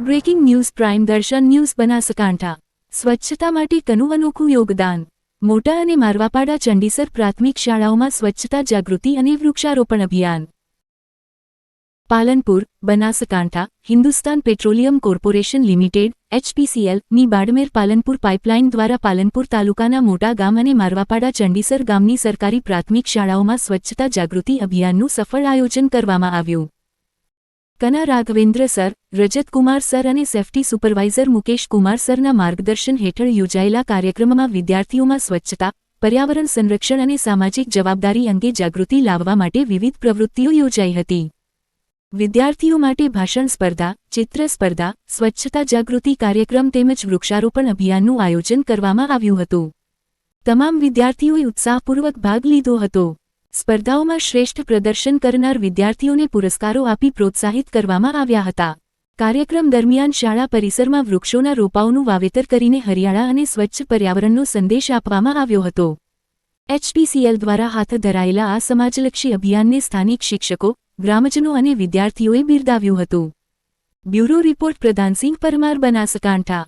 Breaking news prime દર્શન news Banaskantha સ્વચ્છતા માટે કનું અનોખું યોગદાન મોટા અને મારવાપાડા ચંડીસર પ્રાથમિક શાળાઓમાં સ્વચ્છતા જાગૃતિ અને વૃક્ષારોપણ અભિયાન Palanpur Banaskantha Hindustan petroleum corporation limited HPCL ની બાડમેર પાલનપુર પાઇપલાઇન દ્વારા પાલનપુર તાલુકાના મોટા ગામ અને મારવાપાડા ચંડીસર ગામની સરકારી પ્રાથમિક શાળાઓમાં સ્વચ્છતા જાગૃતિ અભિયાનનું સફળ આયોજન કરવામાં આવ્યું. કના રાઘવેન્દ્ર સર, રજત કુમાર સર અને સેફ્ટી સુપરવાઇઝર મુકેશ કુમાર સરના માર્ગદર્શન હેઠળ યોજાયેલા કાર્યક્રમમાં વિદ્યાર્થીઓમાં સ્વચ્છતા, પર્યાવરણ સંરક્ષણ અને સામાજિક જવાબદારી અંગે જાગૃતિ લાવવા માટે વિવિધ પ્રવૃત્તિઓ યોજાઈ હતી. વિદ્યાર્થીઓ માટે ભાષણ સ્પર્ધા, ચિત્ર સ્પર્ધા, સ્વચ્છતા જાગૃતિ કાર્યક્રમ તેમજ વૃક્ષારોપણ અભિયાનનું આયોજન કરવામાં આવ્યું હતું. તમામ વિદ્યાર્થીઓએ ઉત્સાહપૂર્વક ભાગ લીધો હતો. સ્પર્ધાઓમાં શ્રેષ્ઠ પ્રદર્શન કરનાર વિદ્યાર્થીઓને પુરસ્કારો આપી પ્રોત્સાહિત કરવામાં આવ્યા હતા. કાર્યક્રમ દરમિયાન શાળા પરિસરમાં વૃક્ષોના રોપાઓનું વાવેતર કરીને હરિયાળા અને સ્વચ્છ પર્યાવરણનો સંદેશ આપવામાં આવ્યો હતો. HPCL દ્વારા હાથ ધરાયેલા આ સમાજલક્ષી અભિયાનને સ્થાનિક શિક્ષકો, ગ્રામજનો અને વિદ્યાર્થીઓએ બિરદાવ્યું હતું. Bureau report Pradhansinh Parmar Banaskantha.